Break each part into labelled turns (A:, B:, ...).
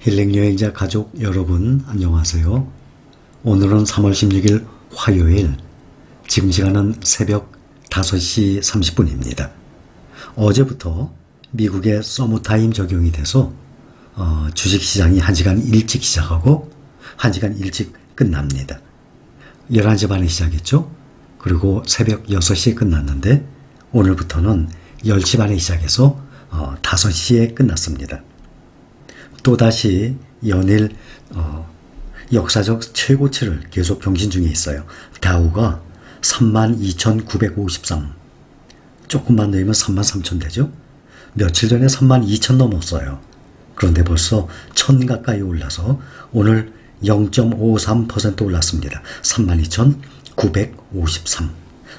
A: 힐링여행자 가족 여러분 안녕하세요. 오늘은 3월 16일 화요일, 지금 시간은 새벽 5시 30분입니다. 어제부터 미국의 서머타임 적용이 돼서 주식시장이 1시간 일찍 시작하고 1시간 일찍 끝납니다. 11시 반에 시작했죠. 그리고 새벽 6시에 끝났는데 오늘부터는 10시 반에 시작해서 5시에 끝났습니다. 또다시 연일 역사적 최고치를 계속 경신 중에 있어요. 다우가 32,953, 조금만 넣으면 33,000 되죠. 며칠 전에 32,000 넘었어요. 그런데 벌써 1,000 가까이 올라서 오늘 0.53% 올랐습니다. 32,953,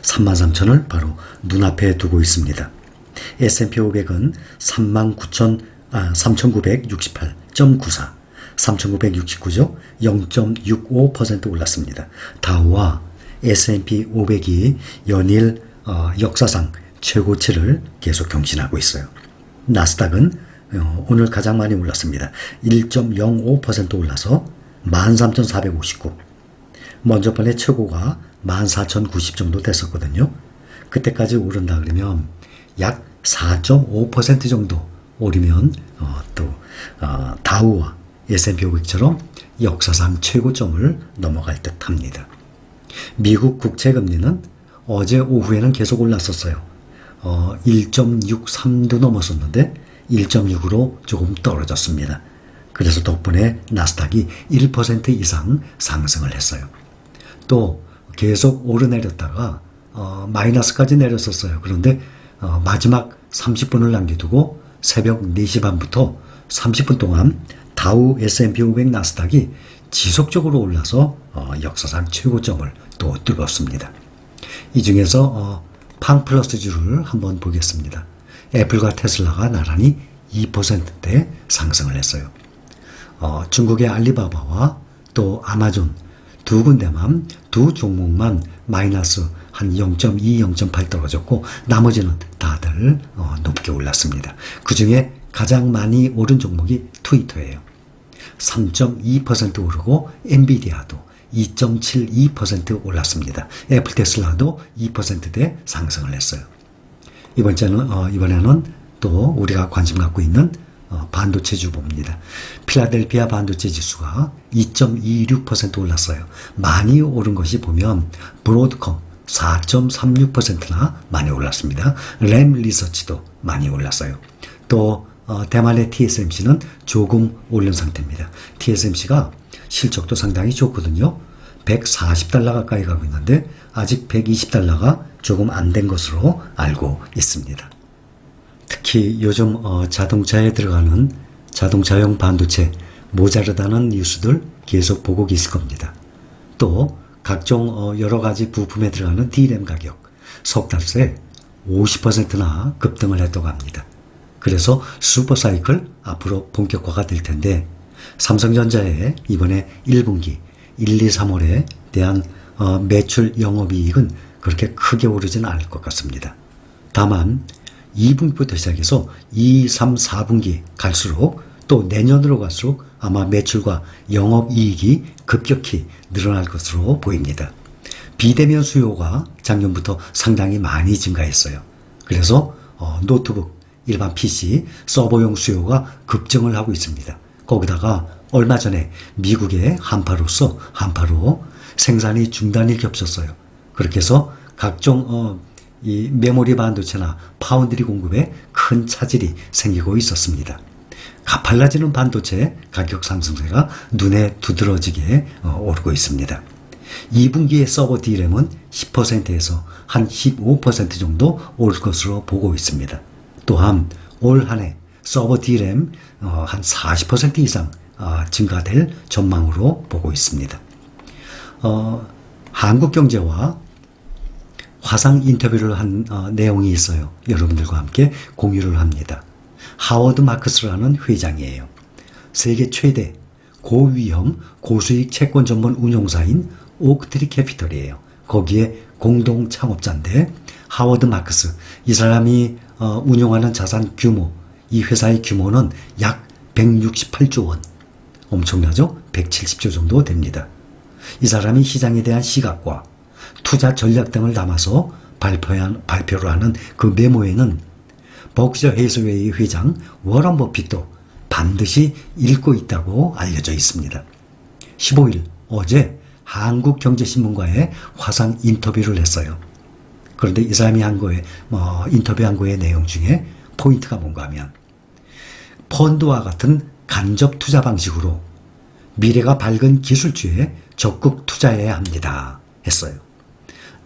A: 33,000을 바로 눈앞에 두고 있습니다. S&P 500은 3,968.94, 3,969죠. 0.65% 올랐습니다. 다우와 S&P 500이 연일 역사상 최고치를 계속 경신하고 있어요. 나스닥은 오늘 가장 많이 올랐습니다. 1.05% 올라서 13,459. 먼저 번에 최고가 14,090 정도 됐었거든요. 그때까지 오른다 그러면 약 4.5% 정도 오르면 다우와 S&P 500처럼 역사상 최고점을 넘어갈 듯 합니다. 미국 국채금리는 어제 오후에는 계속 올랐었어요. 1.63도 넘었었는데 1.6으로 조금 떨어졌습니다. 그래서 덕분에 나스닥이 1% 이상 상승을 했어요. 또 계속 오르내렸다가 마이너스까지 내렸었어요. 그런데 마지막 30분을 남겨두고 새벽 4시 반부터 30분 동안 다우, S&P 500, 나스닥이 지속적으로 올라서 역사상 최고점을 또 뚫었습니다. 이 중에서 팡플러스주를 한번 보겠습니다. 애플과 테슬라가 나란히 2%대 상승을 했어요. 중국의 알리바바와 또 아마존 두 군데만, 두 종목만 마이너스 한 0.2, 0.8 떨어졌고 나머지는 다들 높게 올랐습니다. 그 중에 가장 많이 오른 종목이 트위터예요. 3.2% 오르고 엔비디아도 2.72% 올랐습니다. 애플 테슬라도 2%대 상승을 했어요. 이번에는 또 우리가 관심 갖고 있는 반도체주 봅니다. 필라델피아 반도체 지수가 2.26% 올랐어요. 많이 오른 것이 보면 브로드컴 4.36%나 많이 올랐습니다. 램 리서치도 많이 올랐어요. 또 대만의 TSMC는 조금 오른 상태입니다. TSMC가 실적도 상당히 좋거든요. 140달러 가까이 가고 있는데 아직 120달러가 조금 안 된 것으로 알고 있습니다. 특히 요즘 자동차에 들어가는 자동차용 반도체 모자르다는 뉴스들 계속 보고 계실 겁니다. 또 각종 여러 가지 부품에 들어가는 D램 가격 석 달 새 50%나 급등을 했다고 합니다. 그래서 슈퍼사이클 앞으로 본격화가 될 텐데 삼성전자의 이번에 1분기 1, 2, 3월에 대한 매출 영업이익은 그렇게 크게 오르지는 않을 것 같습니다. 다만 2분기부터 시작해서 2, 3, 4분기 갈수록 또 내년으로 갈수록 아마 매출과 영업이익이 급격히 늘어날 것으로 보입니다. 비대면 수요가 작년부터 상당히 많이 증가했어요. 그래서 노트북, 일반 PC, 서버용 수요가 급증을 하고 있습니다. 거기다가 얼마 전에 미국의 한파로 생산이 중단이 겹쳤어요. 그렇게 해서 각종 이 메모리 반도체나 파운드리 공급에 큰 차질이 생기고 있었습니다. 가팔라지는 반도체 가격 상승세가 눈에 두드러지게 오르고 있습니다. 2분기의 서버 D램은 10%에서 한 15% 정도 오를 것으로 보고 있습니다. 또한 올 한 해 서버 D램 한 40% 이상 증가될 전망으로 보고 있습니다. 한국경제와 화상 인터뷰를 한 내용이 있어요. 여러분들과 함께 공유를 합니다. 하워드 마크스라는 회장이에요. 세계 최대 고위험 고수익 채권 전문 운용사인 오크트리 캐피털이에요. 거기에 공동 창업자인데 하워드 마크스, 이 사람이 운용하는 자산 규모, 이 회사의 규모는 약 168조 원, 엄청나죠? 170조 정도 됩니다. 이 사람이 시장에 대한 시각과 투자 전략 등을 담아서 발표를 하는 그 메모에는 버크셔 해서웨이 회장 워런 버핏도 반드시 읽고 있다고 알려져 있습니다. 15일 어제 한국경제신문과의 화상 인터뷰를 했어요. 그런데 이 사람이 인터뷰한 거의 내용 중에 포인트가 뭔가 하면 펀드와 같은 간접 투자 방식으로 미래가 밝은 기술주에 적극 투자해야 합니다 했어요.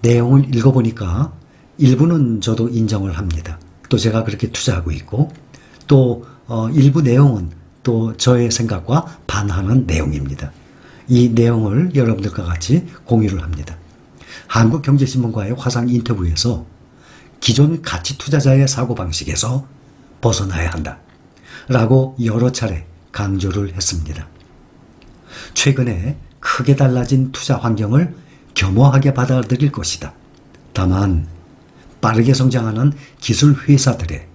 A: 내용을 읽어보니까 일부는 저도 인정을 합니다. 또 제가 그렇게 투자하고 있고 또 일부 내용은 또 저의 생각과 반하는 내용입니다. 이 내용을 여러분들과 같이 공유를 합니다. 한국경제신문과의 화상 인터뷰에서 기존 가치 투자자의 사고방식에서 벗어나야 한다 라고 여러 차례 강조를 했습니다. 최근에 크게 달라진 투자 환경을 겸허하게 받아들일 것이다. 다만 빠르게 성장하는 기술 회사들의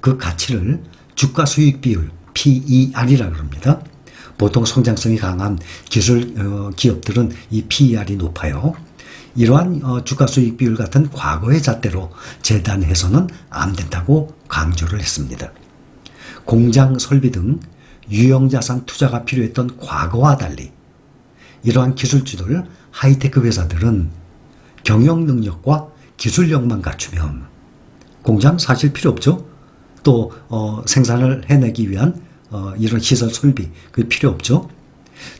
A: 그 가치를 주가 수익 비율 PER이라고 합니다. 보통 성장성이 강한 기술 기업들은 이 PER이 높아요. 이러한 주가 수익 비율 같은 과거의 잣대로 재단해서는 안 된다고 강조를 했습니다. 공장 설비 등 유형자산 투자가 필요했던 과거와 달리 이러한 기술주들 하이테크 회사들은 경영 능력과 기술력만 갖추면 공장 사실 필요 없죠. 또 생산을 해내기 위한 이런 시설 설비 그 필요 없죠.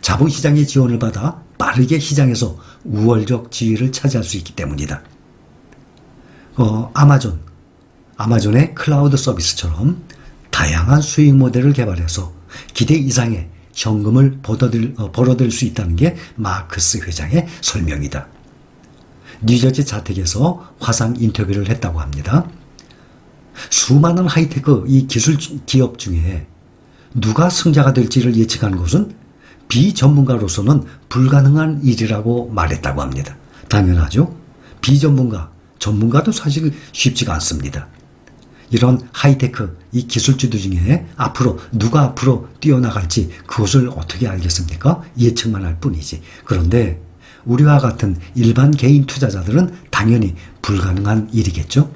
A: 자본시장의 지원을 받아 빠르게 시장에서 우월적 지위를 차지할 수 있기 때문이다. 아마존의 클라우드 서비스처럼 다양한 수익 모델을 개발해서 기대 이상의 현금을 벌어들일 수 있다는 게 마크스 회장의 설명이다. 뉴저지 자택에서 화상 인터뷰를 했다고 합니다. 수많은 하이테크 이 기술 기업 중에 누가 승자가 될지를 예측하는 것은 비전문가로서는 불가능한 일이라고 말했다고 합니다. 당연하죠. 전문가도 사실 쉽지가 않습니다. 이런 하이테크 이 기술주들 중에 누가 앞으로 뛰어나갈지 그것을 어떻게 알겠습니까? 예측만 할 뿐이지. 그런데 우리와 같은 일반 개인 투자자들은 당연히 불가능한 일이겠죠.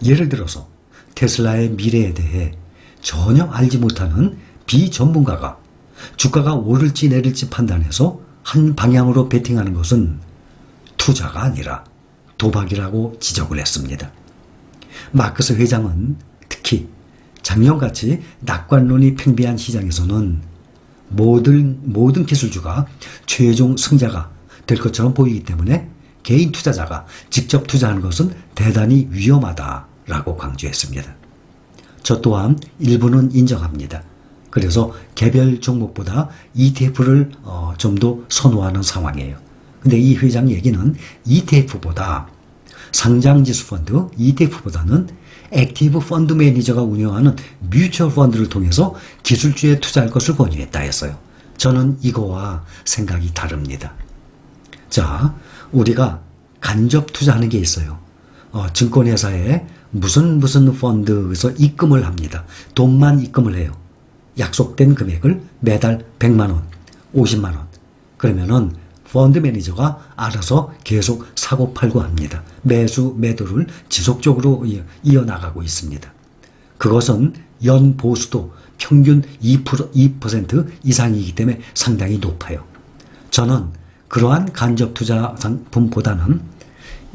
A: 예를 들어서 테슬라의 미래에 대해 전혀 알지 못하는 비전문가가 주가가 오를지 내릴지 판단해서 한 방향으로 베팅하는 것은 투자가 아니라 도박이라고 지적을 했습니다. 마크스 회장은 특히 작년같이 낙관론이 팽배한 시장에서는 모든 기술주가 최종 승자가 될 것처럼 보이기 때문에 개인 투자자가 직접 투자하는 것은 대단히 위험하다라고 강조했습니다. 저 또한 일부는 인정합니다. 그래서 개별 종목보다 ETF를 좀 더 선호하는 상황이에요. 근데 이 회장 얘기는 ETF보다 상장지수 펀드 ETF보다는 액티브 펀드 매니저가 운영하는 뮤추얼 펀드를 통해서 기술주에 투자할 것을 권유했다 했어요. 저는 이거와 생각이 다릅니다. 자, 우리가 간접 투자하는 게 있어요. 증권회사에 무슨 펀드에서 입금을 합니다. 돈만 입금을 해요. 약속된 금액을 매달 100만 원, 50만 원. 그러면은 펀드 매니저가 알아서 계속 사고 팔고 합니다. 매도를 지속적으로 이어나가고 있습니다. 그것은 연 보수도 평균 2% 이상이기 때문에 상당히 높아요. 저는 그러한 간접 투자 상품보다는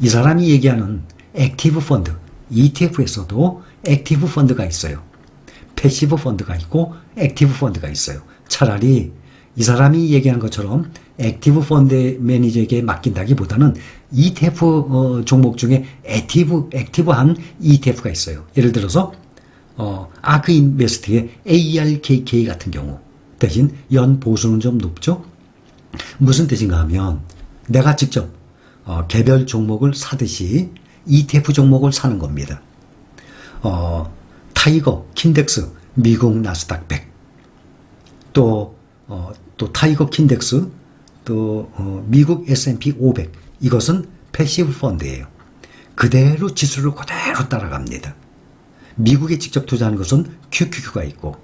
A: 이 사람이 얘기하는 액티브 펀드, ETF에서도 액티브 펀드가 있어요. 패시브 펀드가 있고 액티브 펀드가 있어요. 차라리 이 사람이 얘기하는 것처럼 액티브 펀드 매니저에게 맡긴다기보다는 ETF 종목 중에 액티브한 ETF가 있어요. 예를 들어서 아크 인베스트의 ARKK 같은 경우 대신 연 보수는 좀 높죠. 무슨 뜻인가 하면 내가 직접 개별 종목을 사듯이 ETF 종목을 사는 겁니다. 타이거 킨덱스 미국 나스닥 100 또 타이거 킨덱스 또 미국 S&P 500 이것은 패시브 펀드예요. 그대로 지수를 그대로 따라갑니다. 미국에 직접 투자하는 것은 QQQ가 있고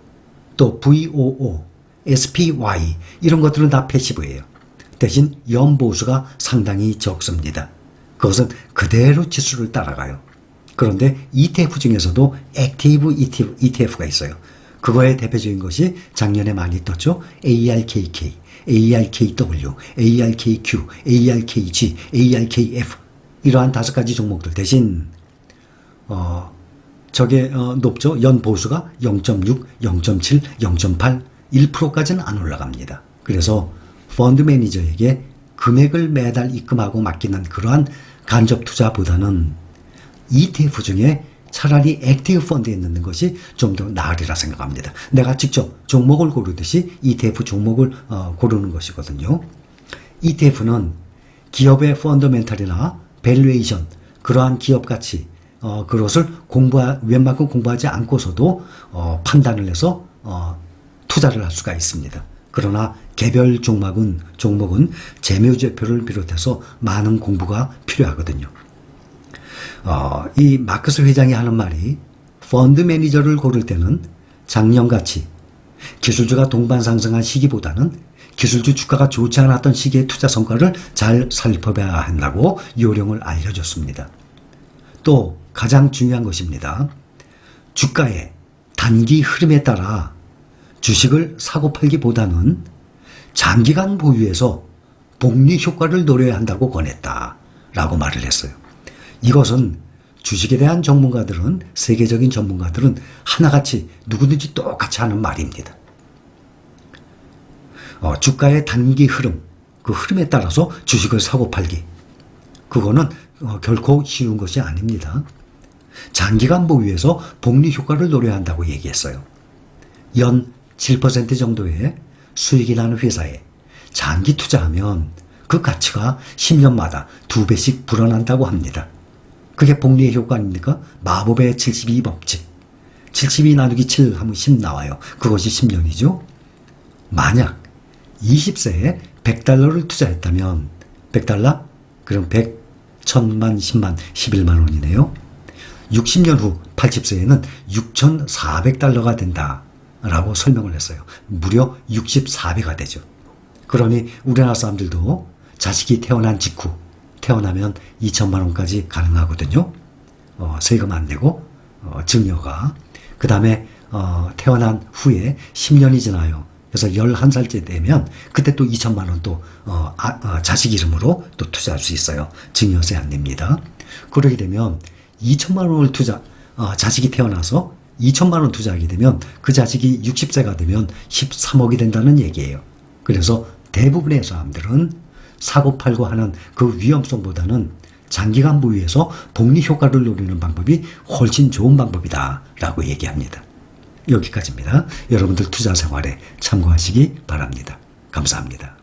A: 또 VOO, SPY 이런 것들은 다 패시브예요. 대신 연보수가 상당히 적습니다. 그것은 그대로 지수를 따라가요. 그런데 ETF 중에서도 액티브 ETF가 있어요. 그거의 대표적인 것이 작년에 많이 떴죠. ARKK, ARKW, ARKQ, ARKG, ARKF 이러한 5가지 종목들 대신 저게 높죠. 연보수가 0.6, 0.7, 0.8, 1%까지는 안 올라갑니다. 그래서 펀드 매니저에게 금액을 매달 입금하고 맡기는 그러한 간접 투자보다는 ETF 중에 차라리 액티브 펀드에 넣는 것이 좀 더 나으리라 생각합니다. 내가 직접 종목을 고르듯이 ETF 종목을 고르는 것이거든요. ETF는 기업의 펀더멘탈이나 밸류에이션, 그러한 기업 가치, 그것을 웬만큼 공부하지 않고서도 판단을 해서 투자를 할 수가 있습니다. 그러나 개별 종목은 재무제표를 비롯해서 많은 공부가 필요하거든요. 이 마크스 회장이 하는 말이 펀드 매니저를 고를 때는 작년같이 기술주가 동반 상승한 시기보다는 기술주 주가가 좋지 않았던 시기의 투자 성과를 잘 살펴봐야 한다고 요령을 알려줬습니다. 또 가장 중요한 것입니다. 주가의 단기 흐름에 따라 주식을 사고 팔기보다는 장기간 보유해서 복리 효과를 노려야 한다고 권했다라고 말을 했어요. 이것은 주식에 대한 전문가들은, 세계적인 전문가들은 하나같이 누구든지 똑같이 하는 말입니다. 주가의 단기 흐름, 그 흐름에 따라서 주식을 사고 팔기, 그거는 결코 쉬운 것이 아닙니다. 장기간 보유해서 복리 효과를 노려야 한다고 얘기했어요. 연 7% 정도의 수익이 나는 회사에 장기 투자하면 그 가치가 10년마다 2배씩 불어난다고 합니다. 그게 복리의 효과 아닙니까? 마법의 72법칙. 72 나누기 7 하면 10 나와요. 그것이 10년이죠. 만약 20세에 $100를 투자했다면 100달러? 그럼 100, 1000만, 10만, 11만 원이네요. 60년 후 80세에는 $6,400가 된다라고 설명을 했어요. 무려 64배가 되죠. 그러니 우리나라 사람들도 자식이 태어난 직후 태어나면 2천만 원까지 가능하거든요. 세금 안 내고 증여가. 그 다음에 태어난 후에 10년이 지나요. 그래서 11살째 되면 그때 또 2천만 원 또 자식 이름으로 또 투자할 수 있어요. 증여세 안 냅니다. 그러게 되면 2천만 원을 자식이 태어나서 2천만 원 투자하게 되면 그 자식이 60세가 되면 13억이 된다는 얘기예요. 그래서 대부분의 사람들은 사고 팔고 하는 그 위험성보다는 장기간 보유해서 복리 효과를 노리는 방법이 훨씬 좋은 방법이다 라고 얘기합니다. 여기까지입니다. 여러분들 투자 생활에 참고하시기 바랍니다. 감사합니다.